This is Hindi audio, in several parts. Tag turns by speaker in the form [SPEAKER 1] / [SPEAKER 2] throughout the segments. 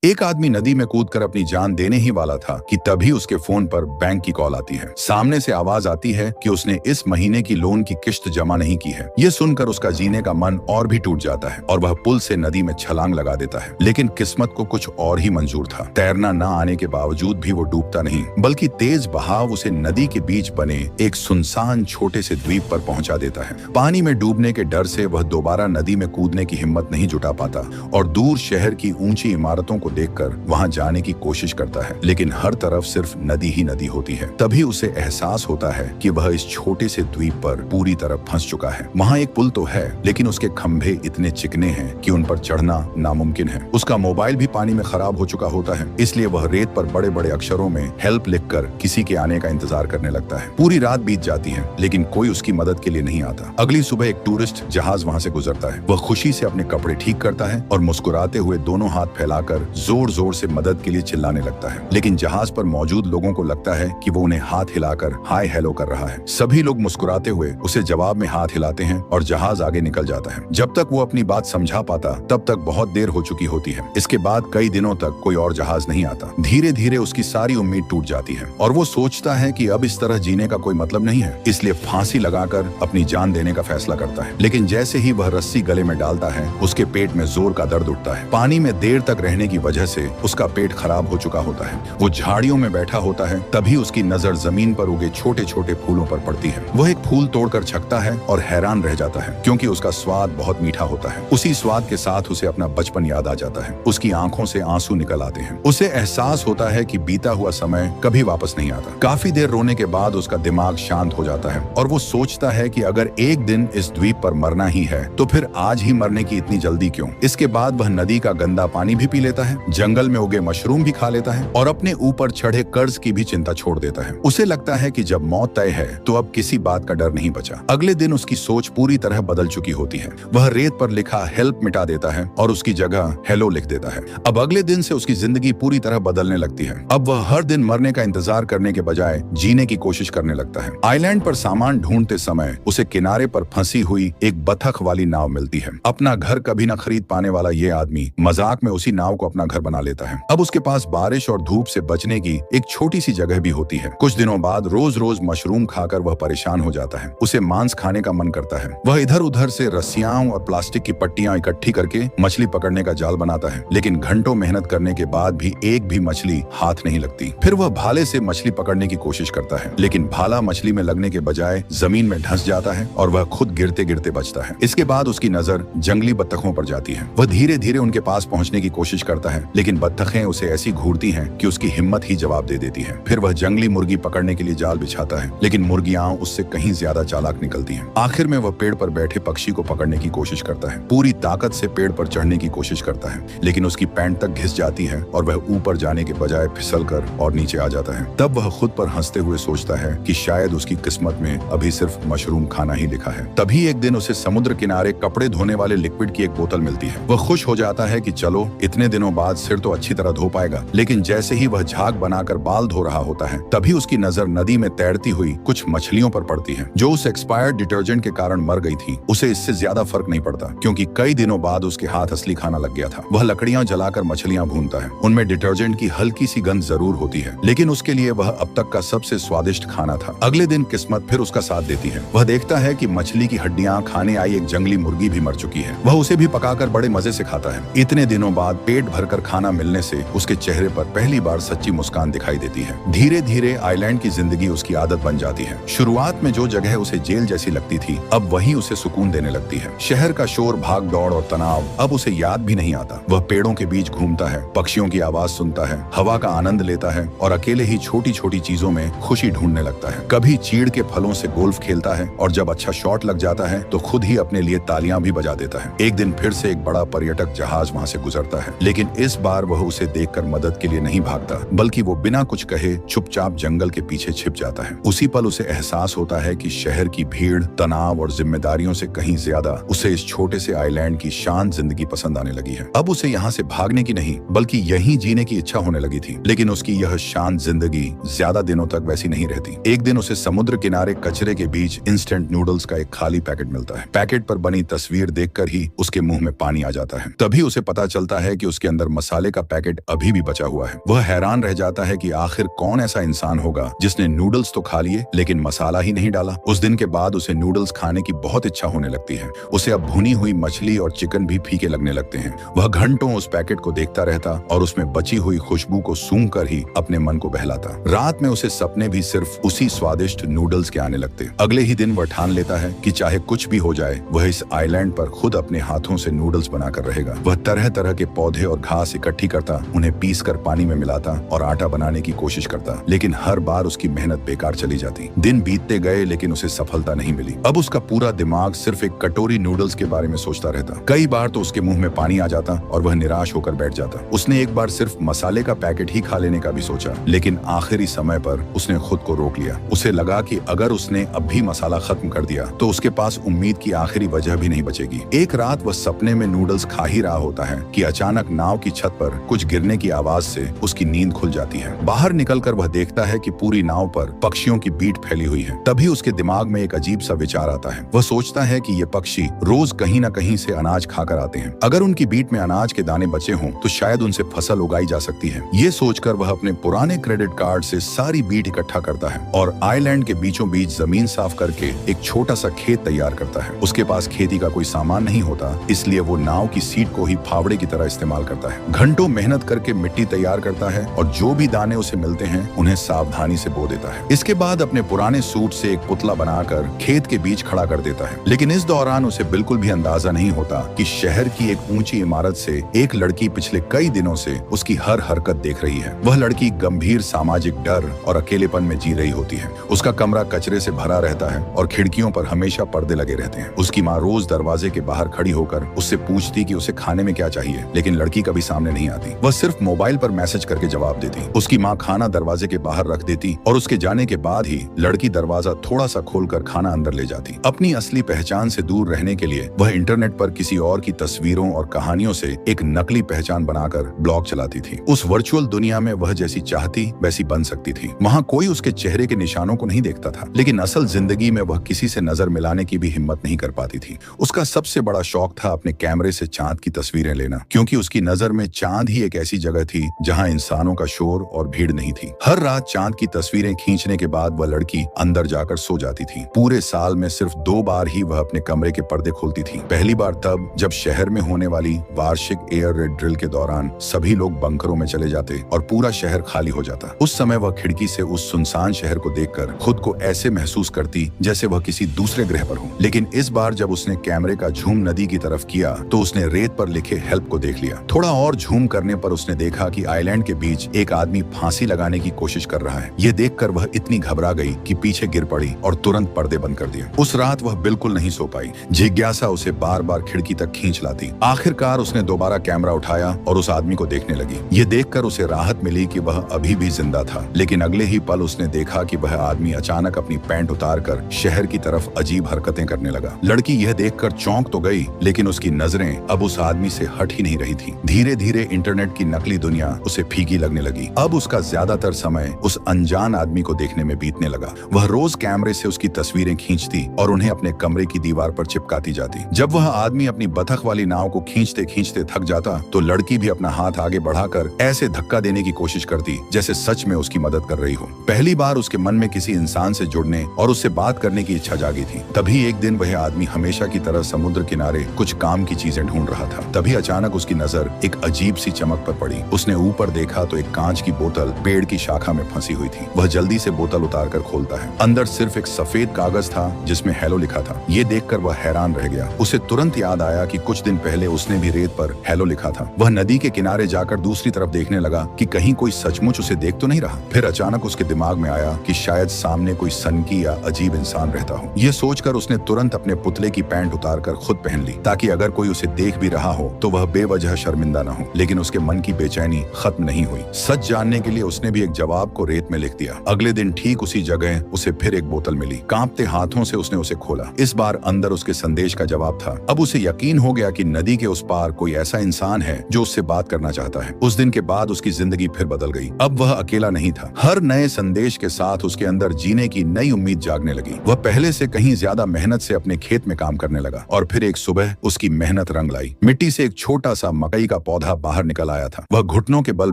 [SPEAKER 1] एक आदमी नदी में कूदकर अपनी जान देने ही वाला था कि तभी उसके फोन पर बैंक की कॉल आती है। सामने से आवाज आती है कि उसने इस महीने की लोन की किश्त जमा नहीं की है। ये सुनकर उसका जीने का मन और भी टूट जाता है और वह पुल से नदी में छलांग लगा देता है। लेकिन किस्मत को कुछ और ही मंजूर था। तैरना न आने के बावजूद भी वो डूबता नहीं, बल्कि तेज बहाव उसे नदी के बीच बने एक सुनसान छोटे से द्वीप पर पहुंचा देता है। पानी में डूबने के डर से वह दोबारा नदी में कूदने की हिम्मत नहीं जुटा पाता और दूर शहर की ऊंची इमारतों को देखकर वहां जाने की कोशिश करता है, लेकिन हर तरफ सिर्फ नदी ही नदी होती है। तभी उसे एहसास होता है कि वह इस छोटे से द्वीप पर पूरी तरह फंस चुका है। वहां एक पुल तो है, लेकिन उसके खंभे इतने चिकने हैं कि उन पर चढ़ना नामुमकिन है। उसका मोबाइल भी पानी में खराब हो चुका होता है, इसलिए वह रेत पर बड़े बड़े अक्षरों में हेल्प लिखकर किसी के आने का इंतजार करने लगता है। पूरी रात बीत जाती है, लेकिन कोई उसकी मदद के लिए नहीं आता। अगली सुबह एक टूरिस्ट जहाज वहां से गुजरता है। वह खुशी से अपने कपड़े ठीक करता है और मुस्कुराते हुए दोनों हाथ फैलाकर जोर जोर से मदद के लिए चिल्लाने लगता है। लेकिन जहाज पर मौजूद लोगों को लगता है कि वो उन्हें हाथ हिलाकर हाय हेलो कर रहा है। सभी लोग मुस्कुराते हुए उसे जवाब में हाथ हिलाते हैं और जहाज आगे निकल जाता है। जब तक वो अपनी बात समझा पाता तब तक बहुत देर हो चुकी होती है। इसके बाद कई दिनों तक कोई और जहाज नहीं आता। धीरे धीरे उसकी सारी उम्मीद टूट जाती है और वो सोचता है कि अब इस तरह जीने का कोई मतलब नहीं है, इसलिए फांसी लगाकर अपनी जान देने का फैसला करता है। लेकिन जैसे ही वह रस्सी गले में डालता है, उसके पेट में जोर का दर्द उठता है। पानी में देर तक रहने की वजह से उसका पेट खराब हो चुका होता है। वो झाड़ियों में बैठा होता है, तभी उसकी नजर जमीन पर उगे छोटे छोटे फूलों पर पड़ती है। वह एक फूल तोड़कर छकता है और हैरान रह जाता है, क्योंकि उसका स्वाद बहुत मीठा होता है। उसी स्वाद के साथ उसे अपना बचपन याद आ जाता है। उसकी आंखों से आंसू निकल आते हैं। उसे एहसास होता है कि बीता हुआ समय कभी वापस नहीं आता। काफी देर रोने के बाद उसका दिमाग शांत हो जाता है और वो सोचता है कि अगर एक दिन इस द्वीप पर मरना ही है तो फिर आज ही मरने की इतनी जल्दी क्यों। इसके बाद वह नदी का गंदा पानी भी पी लेता है, जंगल में उगे मशरूम भी खा लेता है और अपने ऊपर चढ़े कर्ज की भी चिंता छोड़ देता है। उसे लगता है कि जब मौत तय है तो अब किसी बात का डर नहीं बचा। अगले दिन उसकी सोच पूरी तरह बदल चुकी होती है। वह रेत पर लिखा हेल्प मिटा देता है और उसकी जगह हेलो लिख देता है। अब अगले दिन से उसकी जिंदगी पूरी तरह बदलने लगती है। अब वह हर दिन मरने का इंतजार करने के बजाय जीने की कोशिश करने लगता है। आइलैंड पर सामान ढूंढते समय उसे किनारे पर फंसी हुई एक बतख वाली नाव मिलती है। अपना घर कभी न खरीद पाने वाला ये आदमी मजाक में उसी नाव को अपना घर बना लेता है। अब उसके पास बारिश और धूप से बचने की एक छोटी सी जगह भी होती है। कुछ दिनों बाद रोज रोज मशरूम खाकर वह परेशान हो जाता है। उसे मांस खाने का मन करता है। वह इधर उधर से रस्सियां और प्लास्टिक की पट्टियां इकट्ठी करके मछली पकड़ने का जाल बनाता है, लेकिन घंटों मेहनत करने के बाद भी एक भी मछली हाथ नहीं लगती। फिर वह भाले से मछली पकड़ने की कोशिश करता है, लेकिन भाला मछली में लगने के बजाय जमीन में धंस जाता है और वह खुद गिरते गिरते बचता है। इसके बाद उसकी नजर जंगली बत्तखों पर जाती है। वह धीरे धीरे उनके पास पहुंचने की कोशिश करता है, लेकिन बत्तखें उसे ऐसी घूरती हैं कि उसकी हिम्मत ही जवाब दे देती है। फिर वह जंगली मुर्गी पकड़ने के लिए जाल बिछाता है, लेकिन मुर्गियां उससे कहीं ज्यादा चालाक निकलती हैं। आखिर में वह पेड़ पर बैठे पक्षी को पकड़ने की कोशिश करता है। पूरी ताकत से पेड़ पर चढ़ने की कोशिश करता है, लेकिन उसकी पैंट तक घिस जाती है और वह ऊपर जाने के बजाय फिसलकर और नीचे आ जाता है। तब वह खुद पर हंसते हुए सोचता है कि शायद उसकी किस्मत में अभी सिर्फ मशरूम खाना ही लिखा है। तभी एक दिन उसे समुद्र किनारे कपड़े धोने वाले लिक्विड की एक बोतल मिलती है। वह खुश हो जाता है कि चलो इतने दिनों बाद सिर तो अच्छी तरह धो पाएगा। लेकिन जैसे ही वह झाग बनाकर बाल धो रहा होता है, तभी उसकी नजर नदी में तैरती हुई कुछ मछलियों पर पड़ती है, जो उस एक्सपायर्ड डिटर्जेंट के कारण मर गई थी। उसे इससे ज्यादा फर्क नहीं पड़ता, क्योंकि कई दिनों बाद उसके हाथ असली खाना लग गया था। वह लकड़ियां जलाकर मछलियां भूनता है। उनमें डिटर्जेंट की हल्की सी गंध जरूर होती है, लेकिन उसके लिए वह अब तक का सबसे स्वादिष्ट खाना था। अगले दिन किस्मत फिर उसका साथ देती है। वह देखता है कि मछली की हड्डियां खाने आई एक जंगली मुर्गी भी मर चुकी है। वह उसे भी पकाकर बड़े मजे से खाता है। इतने दिनों बाद पेट भरकर खाना मिलने से उसके चेहरे पर पहली बार सच्ची मुस्कान दिखाई देती है। धीरे धीरे आइलैंड की जिंदगी उसकी आदत बन जाती है। शुरुआत में जो जगह उसे जेल जैसी लगती थी, अब वही उसे सुकून देने लगती है। शहर का शोर, भाग दौड़ और तनाव अब उसे याद भी नहीं आता। वह पेड़ों के बीच घूमता है, पक्षियों की आवाज सुनता है, हवा का आनंद लेता है और अकेले ही छोटी छोटी चीजों में खुशी ढूंढने लगता है। कभी चीड़ के फलों से गोल्फ खेलता है और जब अच्छा शॉट लग जाता है तो खुद ही अपने लिए तालियां भी बजा देता है। एक दिन फिर से एक बड़ा पर्यटक जहाज वहां से गुजरता है, लेकिन इस बार वह उसे देखकर मदद के लिए नहीं भागता, बल्कि वो बिना कुछ कहे चुपचाप जंगल के पीछे छिप जाता है। उसी पल उसे एहसास होता है कि शहर की भीड़, तनाव और जिम्मेदारियों से कहीं ज्यादा उसे इस छोटे से आइलैंड की शांत जिंदगी पसंद आने लगी है। अब उसे यहाँ से भागने की नहीं, बल्कि यहीं जीने की इच्छा होने लगी थी। लेकिन उसकी यह शांत जिंदगी ज्यादा दिनों तक वैसी नहीं रहती। एक दिन उसे समुद्र किनारे कचरे के बीच इंस्टेंट नूडल्स का एक खाली पैकेट मिलता है। पैकेट पर बनी तस्वीर देखकर ही उसके मुंह में पानी आ जाता है। तभी उसे पता चलता है कि उसके अंदर पर मसाले का पैकेट अभी भी बचा हुआ है। वह हैरान रह जाता है कि आखिर कौन ऐसा इंसान होगा जिसने नूडल्स तो खा लिए लेकिन मसाला ही नहीं डाला। उस दिन के बाद उसे नूडल्स खाने की बहुत इच्छा होने लगती है। उसे अब भुनी हुई मछली और चिकन भी फीके लगने लगते हैं। वह घंटों उस पैकेट को देखता रहता और उसमें बची हुई खुशबू को सूंघ कर ही अपने मन को बहलाता। रात में उसे सपने भी सिर्फ उसी स्वादिष्ट नूडल्स के आने लगते। अगले ही दिन वह ठान लेता है कि चाहे कुछ भी हो जाए वह इस आइलैंड पर खुद अपने हाथों से नूडल्स बनाकर रहेगा। वह तरह तरह के पौधे और घास इकट्ठी करता, उन्हें पीस कर पानी में मिलाता और आटा बनाने की कोशिश करता, लेकिन हर बार उसकी मेहनत बेकार चली जाती। दिन बीतते गए लेकिन उसे सफलता नहीं मिली। अब उसका पूरा दिमाग सिर्फ एक कटोरी नूडल्स के बारे में सोचता रहता। कई बार तो उसके मुंह में पानी आ जाता और वह निराश होकर बैठ जाता। उसने एक बार सिर्फ मसाले का पैकेट ही खा लेने का भी सोचा, लेकिन आखिरी समय पर उसने खुद को रोक लिया। उसे लगा कि अगर उसने अब भी मसाला खत्म कर दिया तो उसके पास उम्मीद की आखिरी वजह भी नहीं बचेगी। एक रात वह सपने में नूडल्स खा ही रहा होता है कि अचानक नाव की छत पर कुछ गिरने की आवाज से उसकी नींद खुल जाती है। बाहर निकलकर वह देखता है कि पूरी नाव पर पक्षियों की बीट फैली हुई है। तभी उसके दिमाग में एक अजीब सा विचार आता है। वह सोचता है कि ये पक्षी रोज कहीं न कहीं से अनाज खाकर आते हैं। अगर उनकी बीट में अनाज के दाने बचे हों तो शायद उनसे फसल उगाई जा सकती है। ये सोचकर वह अपने पुराने क्रेडिट कार्ड से सारी बीट इकट्ठा करता है और आइलैंड के बीचों बीच जमीन साफ करके एक छोटा सा खेत तैयार करता है। उसके पास खेती का कोई सामान नहीं होता, इसलिए वो नाव की सीट को ही फावड़े की तरह इस्तेमाल करता है। घंटों मेहनत करके मिट्टी तैयार करता है और जो भी दाने उसे मिलते हैं उन्हें सावधानी से बो देता है। इसके बाद अपने पुराने सूट से एक पुतला बनाकर खेत के बीच खड़ा कर देता है। लेकिन इस दौरान उसे बिल्कुल भी अंदाजा नहीं होता कि शहर की एक ऊंची इमारत से एक लड़की पिछले कई दिनों से उसकी हर हरकत देख रही है। वह लड़की गंभीर सामाजिक डर और अकेलेपन में जी रही होती है। उसका कमरा कचरे से भरा रहता है और खिड़कियों पर हमेशा पर्दे लगे रहते हैं। उसकी माँ रोज दरवाजे के बाहर खड़ी होकर उससे पूछती कि उसे खाने में क्या चाहिए, लेकिन लड़की कभी सामने नहीं आती। वह सिर्फ मोबाइल पर मैसेज करके जवाब देती। उसकी माँ खाना दरवाजे के बाहर रख देती और उसके जाने के बाद ही लड़की दरवाजा थोड़ा सा खोलकर खाना अंदर ले जाती। अपनी असली पहचान से दूर रहने के लिए वह इंटरनेट पर किसी और की तस्वीरों और कहानियों से एक नकली पहचान बनाकर ब्लॉग चलाती थी। उस वर्चुअल दुनिया में वह जैसी चाहती वैसी बन सकती थी। वहाँ कोई उसके चेहरे के निशानों को नहीं देखता था, लेकिन असल जिंदगी में वह किसी से नजर मिलाने की भी हिम्मत नहीं कर पाती थी। उसका सबसे बड़ा शौक था अपने कैमरे से चांद की तस्वीरें लेना, क्योंकि उसकी नजर में चांद ही एक ऐसी जगह थी जहाँ इंसानों का शोर और भीड़ नहीं थी। हर रात चांद की तस्वीरें खींचने के बाद वह लड़की अंदर जाकर सो जाती थी। पूरे साल में सिर्फ 2 बार ही वह अपने कमरे के पर्दे खोलती थी। पहली बार तब जब शहर में होने वाली वार्षिक एयर रेड ड्रिल के दौरान सभी लोग बंकरों में चले जाते और पूरा शहर खाली हो जाता। उस समय वह खिड़की से उस सुनसान शहर को देखकर खुद को ऐसे महसूस करती जैसे वह किसी दूसरे ग्रह पर हो। लेकिन इस बार जब उसने कैमरे का झूम नदी की तरफ किया तो उसने रेत पर लिखे हेल्प को देख लिया। थोड़ा और झूम करने पर उसने देखा कि आइलैंड के बीच एक आदमी फांसी लगाने की कोशिश कर रहा है। ये देखकर वह इतनी घबरा गई कि पीछे गिर पड़ी और तुरंत पर्दे बंद कर दिए। उस रात वह बिल्कुल नहीं सो पाई। जिज्ञासा उसे बार बार खिड़की तक खींच लाती। आखिरकार उसने दोबारा कैमरा उठाया और उस आदमी को देखने लगी। ये देखकर उसे राहत मिली कि वह अभी भी जिंदा था। लेकिन अगले ही पल उसने देखा कि वह आदमी अचानक अपनी पैंट उतारकर शहर की तरफ अजीब हरकतें करने लगा। लड़की यह देखकर चौंक तो गई, लेकिन उसकी नजरें अब उस आदमी से हट ही नहीं रही थी। धीरे धीरे इंटरनेट की नकली दुनिया उसे फीकी लगने लगी। अब उसका ज्यादातर समय उस अनजान आदमी को देखने में बीतने लगा। वह रोज कैमरे से उसकी तस्वीरें खींचती और उन्हें अपने कमरे की दीवार पर चिपकाती जाती। जब वह आदमी अपनी बतख वाली नाव को खींचते खींचते थक जाता तो लड़की भी अपना हाथ आगे बढ़ाकर ऐसे धक्का देने की कोशिश करती जैसे सच में उसकी मदद कर रही हो। पहली बार उसके मन में किसी इंसान से जुड़ने और उससे बात करने की इच्छा जागी थी। तभी एक दिन वह आदमी हमेशा की तरह समुद्र किनारे कुछ काम की चीजें ढूंढ रहा था। तभी अचानक उसकी नजर एक अजीब सी चमक पर पड़ी। उसने ऊपर देखा तो एक कांच की बोतल पेड़ की शाखा में फंसी हुई थी। वह जल्दी से बोतल उतार कर खोलता है। अंदर सिर्फ एक सफेद कागज था जिसमें हेलो लिखा था। ये देखकर वह हैरान रह गया। उसे तुरंत याद आया कि कुछ दिन पहले उसने भी रेत पर हेलो लिखा था। वह नदी के किनारे जाकर दूसरी तरफ देखने लगा कि कहीं कोई सचमुच उसे देख तो नहीं रहा। फिर अचानक उसके दिमाग में आया कि शायद सामने कोई सनकी या अजीब इंसान रहता हो। ये सोचकर उसने तुरंत अपने पुतले की पैंट उतारकर खुद पहन ली, ताकि अगर कोई उसे देख भी रहा हो तो वह बेवजह शर्मिंदा न हो। लेकिन उसके मन की बेचैनी खत्म नहीं हुई। सच जानने के लिए उसने भी एक जवाब को रेत में लिख दिया। अगले दिन ठीक उसी जगह उसे फिर एक बोतल मिली। कांपते हाथों से उसने उसे खोला। इस बार अंदर उसके संदेश का जवाब था। अब उसे यकीन हो गया कि नदी के उस पार कोई ऐसा इंसान है जो उससे बात करना चाहता है। उस दिन के बाद उसकी जिंदगी फिर बदल गई। अब वह अकेला नहीं था। हर नए संदेश के साथ उसके अंदर जीने की नई उम्मीद जागने लगी। वह पहले से कहीं ज्यादा मेहनत से अपने खेत में काम करने लगा और फिर एक सुबह उसकी मेहनत रंग लाई। मिट्टी से एक छोटा सा मकई का पौधा पौधा बाहर निकल आया था। वह घुटनों के बल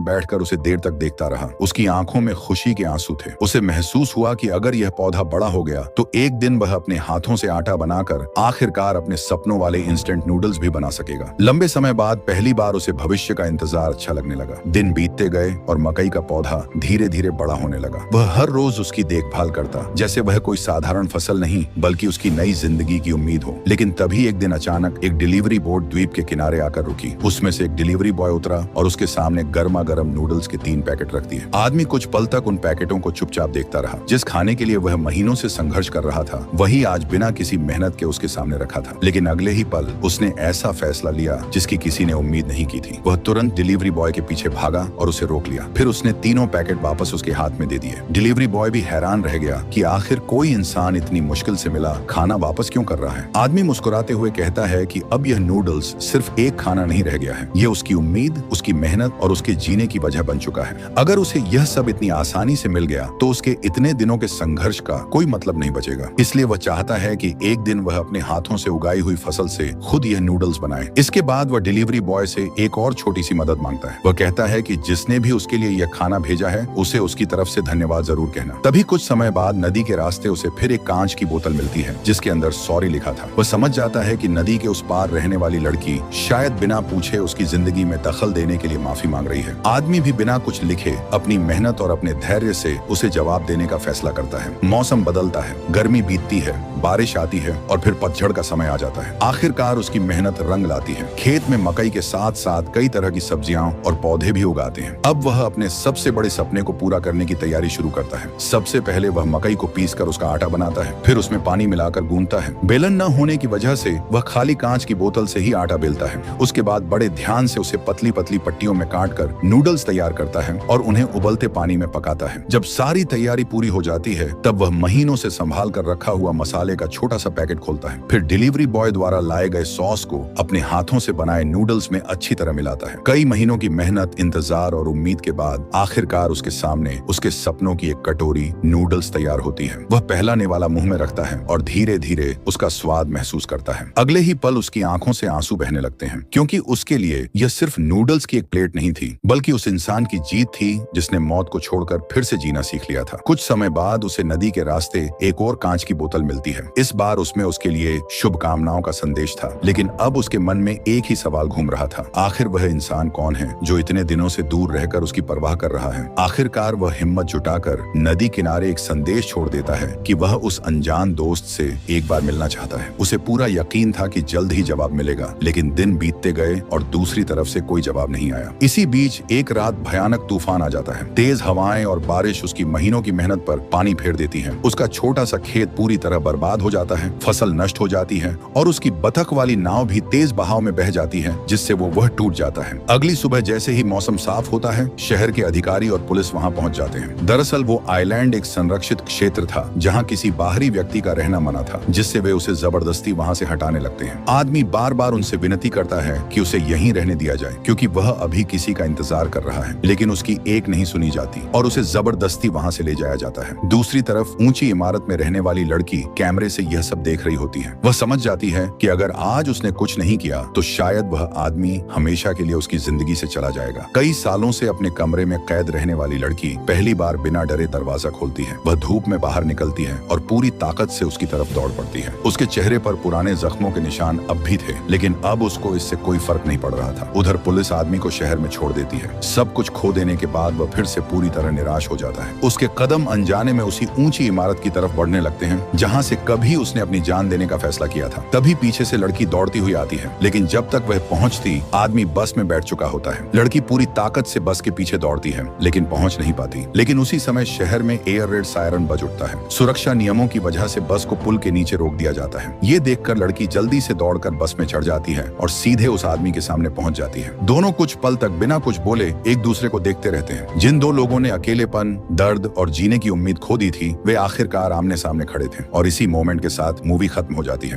[SPEAKER 1] बैठकर उसे देर तक देखता रहा। उसकी आंखों में खुशी के आंसू थे। उसे महसूस हुआ कि अगर यह पौधा बड़ा हो गया तो एक दिन वह अपने हाथों से आटा बनाकर आखिरकार अपने सपनों वाले इंस्टेंट नूडल्स भी बना सकेगा। लंबे समय बाद पहली बार उसे भविष्य का इंतजार अच्छा लगने लगा। दिन बीतते गए और मकई का पौधा धीरे धीरे बड़ा होने लगा। वह हर रोज उसकी देखभाल करता, जैसे वह कोई साधारण फसल नहीं बल्कि उसकी नई जिंदगी की उम्मीद हो। लेकिन तभी एक दिन अचानक एक डिलीवरी बोट द्वीप के किनारे आकर रुकी। उसमें से एक डिलीवरी बॉय उतरा और उसके सामने गर्मा गर्म नूडल्स के 3 पैकेट रख दिए। आदमी कुछ पल तक उन पैकेटों को चुपचाप देखता रहा। जिस खाने के लिए वह महीनों से संघर्ष कर रहा था वही आज बिना किसी मेहनत के उसके सामने रखा था। लेकिन अगले ही पल उसने ऐसा फैसला लिया जिसकी किसी ने उम्मीद नहीं की थी। वह तुरंत डिलीवरी बॉय के पीछे भागा और उसे रोक लिया। फिर उसने तीनों पैकेट वापस उसके हाथ में दे दिए। डिलीवरी बॉय भी हैरान रह गया कि आखिर कोई इंसान इतनी मुश्किल से मिला खाना वापस क्यों कर रहा है। आदमी मुस्कुराते हुए कहता है कि अब यह नूडल्स सिर्फ एक खाना नहीं रह गया है, यह उसकी उम्मीद, उसकी मेहनत और उसके जीने की वजह बन चुका है। अगर उसे यह सब इतनी आसानी से मिल गया तो उसके इतने दिनों के संघर्ष का कोई मतलब नहीं बचेगा। इसलिए वह चाहता है कि एक दिन वह अपने हाथों से उगाई हुई फसल से खुद यह नूडल्स बनाए। इसके बाद वह डिलीवरी बॉय से एक और छोटी सी मदद मांगता है। वह कहता है कि जिसने भी उसके लिए यह खाना भेजा है उसे उसकी तरफ से धन्यवाद जरूर कहना। तभी कुछ समय बाद नदी के रास्ते उसे फिर एक कांच की बोतल मिलती है जिसके अंदर सॉरी लिखा था। वह समझ जाता है कि नदी के उस पार रहने वाली लड़की शायद बिना पूछे उसकी जिंदगी में दखल देने के लिए माफी मांग रही है। आदमी भी बिना कुछ लिखे अपनी मेहनत और अपने धैर्य से उसे जवाब देने का फैसला करता है। मौसम बदलता है, गर्मी बीतती है, बारिश आती है और फिर पतझड़ का समय आ जाता है। आखिरकार उसकी मेहनत रंग लाती है। खेत में मकई के साथ साथ कई तरह की सब्जियां और पौधे भी उगाते हैं। अब वह अपने सबसे बड़े सपने को पूरा करने की तैयारी शुरू करता है। सबसे पहले वह मकई को पीसकर उसका आटा बनाता है, फिर उसमें पानी मिलाकर गूंथता है। बेलन न होने की वजह से वह खाली कांच की बोतल से ही आटा बेलता है। उसके बाद बड़े ध्यान से उसे पतली पतली पट्टियों में काटकर नूडल्स तैयार करता है और उन्हें उबलते पानी में पकाता है। जब सारी तैयारी पूरी हो जाती है तब वह महीनों से संभाल कर रखा हुआ मसाले का छोटा सा पैकेट खोलता है। फिर डिलीवरी बॉय द्वारा लाए गए सॉस को अपने हाथों से बनाए नूडल्स में अच्छी तरह मिलाता है। कई महीनों की मेहनत, इंतजार और उम्मीद के बाद आखिरकार उसके सामने उसके सपनों की एक कटोरी नूडल्स तैयार होती है। वह पहला निवाला मुंह में रखता है और धीरे धीरे उसका स्वाद महसूस करता है। अगले ही पल उसकी आंखों से आंसू बहने लगते हैं, क्योंकि उसके लिए यह सिर्फ नूडल्स की एक प्लेट नहीं थी बल्कि उस इंसान की जीत थी जिसने मौत को छोड़कर फिर से जीना सीख लिया था। कुछ समय बाद उसे नदी के रास्ते एक और कांच की बोतल मिलती है। इस बार उसमें उसके लिए शुभकामनाओं का संदेश था, लेकिन अब उसके मन में एक ही सवाल घूम रहा था, आखिर वह इंसान कौन है जो इतने दिनों से दूर रहकर उसकी परवाह कर रहा है। आखिरकार वह हिम्मत जुटाकर नदी किनारे एक संदेश छोड़ देता है कि वह उस अनजान दोस्त से एक बार मिलना चाहता है। उसे पूरा यकीन था कि जल्द ही जवाब मिलेगा, लेकिन दिन बीतते गए और दूसरी तरफ से कोई जवाब नहीं आया। इसी बीच एक रात भयानक तूफान आ जाता है। तेज हवाएं और बारिश उसकी महीनों की मेहनत पर पानी फेर देती है। उसका छोटा सा खेत पूरी तरह बर्बाद हो जाता है, फसल नष्ट हो जाती है और उसकी बतख वाली नाव भी तेज बहाव में बह जाती है, जिससे वह टूट जाता है। अगली सुबह जैसे ही मौसम साफ होता है, शहर के अधिकारी और पुलिस वहां पहुंच जाते हैं। दरअसल वो आइलैंड एक संरक्षित क्षेत्र था जहां किसी बाहरी व्यक्ति का रहना मना था, जिससे वे उसे जबरदस्ती वहां से हटाने लगते हैं। आदमी बार बार उनसे विनती करता है कि उसे यहीं रहने दिया जाए, क्योंकि वह अभी किसी का इंतजार कर रहा है, लेकिन उसकी एक नहीं सुनी जाती और उसे जबरदस्ती वहां से ले जाया जाता है। दूसरी तरफ ऊंची इमारत में रहने वाली लड़की कैमरे से यह सब देख रही होती है। वह समझ जाती है कि अगर आज उसने कुछ नहीं किया तो शायद वह आदमी हमेशा के लिए उसकी जिंदगी से चला जाएगा। कई सालों से अपने कमरे में कैद रहने वाली लड़की पहली बार बिना डरे दरवाजा खोलती है। वह धूप में बाहर निकलती है और पूरी ताकत से उसकी तरफ दौड़ पड़ती है। उसके चेहरे पर पुराने जख्मों के निशान अब भी थे, लेकिन अब उसको इससे कोई फर्क नहीं पड़ रहा था। उधर पुलिस आदमी को शहर में छोड़ देती है। सब कुछ खो देने के बाद वह फिर से पूरी तरह निराश हो जाता है। उसके कदम अनजाने में उसी ऊंची इमारत की तरफ बढ़ने लगते हैं जहां से कभी उसने अपनी जान देने का फैसला किया था। तभी पीछे से लड़की दौड़ती हुई आती है, लेकिन जब तक वह पहुंचती आदमी बस में बैठ चुका होता है। लड़की पूरी ताकत से बस के पीछे दौड़ती है, लेकिन पहुंच नहीं पाती। लेकिन उसी समय शहर में एयर रेड सायरन बज उठता है। सुरक्षा नियमों की वजह से बस को पुल के नीचे रोक दिया जाता है। ये देखकर लड़की जल्दी से दौड़कर बस में चढ़ जाती है और सीधे उस आदमी के सामने पहुंच जाती है। दोनों कुछ पल तक बिना कुछ बोले एक दूसरे को देखते रहते हैं। जिन दो लोगों ने अकेलेपन, दर्द और जीने की उम्मीद खो दी थी, वे आखिरकार आमने सामने खड़े थे और इसी मोमेंट के साथ मूवी खत्म हो जाती है।